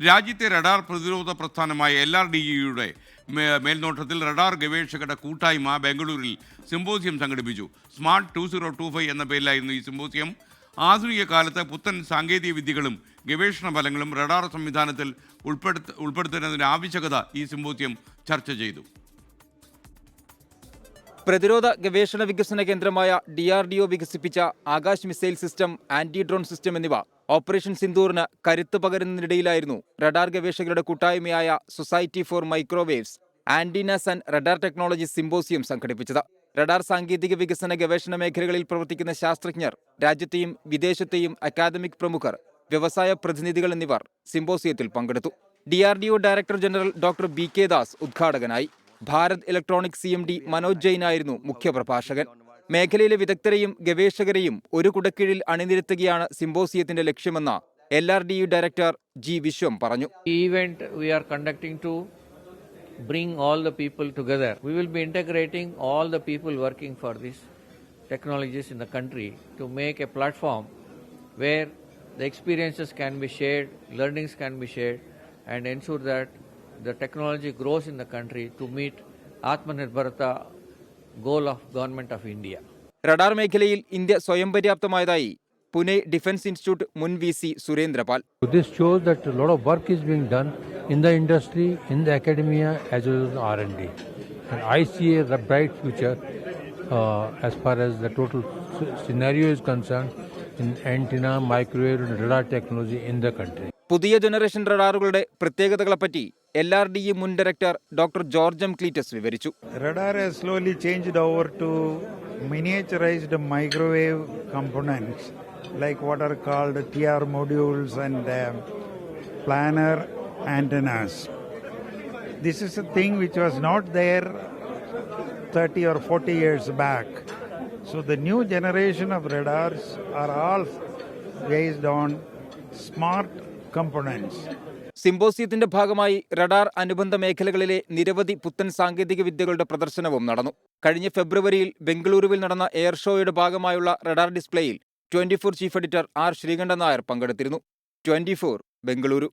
രാജ്യത്തെ റഡാർ പ്രതിരോധ പ്രസ്ഥാനമായ LRDEയുടെ മേൽനോട്ടത്തിൽ റഡാർ ഗവേഷകരുടെ കൂട്ടായ്മ ബംഗളൂരിൽ സിമ്പോസിയം സംഘടിപ്പിച്ചു. സ്മാർട്ട് 2025 എന്ന പേരിലായിരുന്നു ഈ സിമ്പോസിയം. ആധുനിക കാലത്ത് പുത്തൻ സാങ്കേതിക വിദ്യകളും ഗവേഷണ ഫലങ്ങളും റഡാർ സംവിധാനത്തിൽ ഉൾപ്പെടുത്തുന്നതിൻ്റെ ആവശ്യകത ഈ സിമ്പോസിയം ചർച്ച ചെയ്തു. പ്രതിരോധ ഗവേഷണ വികസന കേന്ദ്രമായ DRDO വികസിപ്പിച്ച Akash missile system, anti drone system എന്നിവ ഓപ്പറേഷൻ സിന്ദൂറിന് കരുത്ത് പകരുന്നതിനിടയിലായിരുന്നു റഡാർ ഗവേഷകരുടെ കൂട്ടായ്മയായ society for microwaves, antennas and radar technology symposium സംഘടിപ്പിച്ചത്. റഡാർ സാങ്കേതിക വികസന ഗവേഷണ മേഖലകളിൽ പ്രവർത്തിക്കുന്ന ശാസ്ത്രജ്ഞർ, രാജ്യത്തെയും വിദേശത്തെയും അക്കാദമിക് പ്രമുഖർ, വ്യവസായ പ്രതിനിധികൾ എന്നിവർ സിമ്പോസിയത്തിൽ പങ്കെടുത്തു. DRDO director general doctor BK Das ഉദ്ഘാടകനായി. ഭാരത് ഇലക്ട്രോണിക്സ് CMD മനോജ് ജെയിനായിരുന്നു മുഖ്യപ്രഭാഷകൻ. മേഖലയിലെ വിദഗ്ധരെയും ഗവേഷകരെയും ഒരു കുടക്കീഴിൽ അണിനിരത്തുകയാണ് സിമ്പോസിയത്തിന്റെ ലക്ഷ്യമെന്ന് LRDE ഡയറക്ടർ G. വിശ്വം പറഞ്ഞു. Event we are conducting to bring all the people together. We will be integrating all the people working for these technologies in the country to make a platform where the experiences can be shared, learnings can be shared, and ensure that the technology grows in the country to meet Atmanirbharta goal of Government of India. Radar മേഖലയിൽ India സ്വയം പര്യാപ്തമായതായി Pune defence institute മുൻ VC സുരേന്ദ്രപാൽ. This shows that a lot of work is being done in the industry, in the academia as well as R&D. And I see a bright future as far as the total scenario is concerned in antenna, microwave and radar technology in the country. പുതിയ generation റഡാറുകളുടെ പ്രത്യേകതകളെപ്പറ്റി LRDE മുൻ director doctor George M. Cletus വിവരിച്ചു. Radar has slowly changed over to miniaturized microwave components like what are called TR modules and planar antennas. This is a thing which was not there 30 or 40 years back. So the new generation of radars are all based on smart components. സിമ്പോസിയത്തിന്റെ ഭാഗമായി radar അനുബന്ധ മേഖലകളിലെ നിരവധി പുത്തൻ സാങ്കേതിക വിദ്യകളുടെ പ്രദർശനവും നടന്നു. കഴിഞ്ഞ ഫെബ്രുവരിയിൽ ബംഗളൂരുവിൽ നടന്ന എയർ ഷോയുടെ ഭാഗമായുള്ള റഡാർ ഡിസ്പ്ലേയിൽ 24 chief editor R. Sreekandan Nair പങ്കെടുത്തിരുന്നു. 24 ബംഗളൂരു.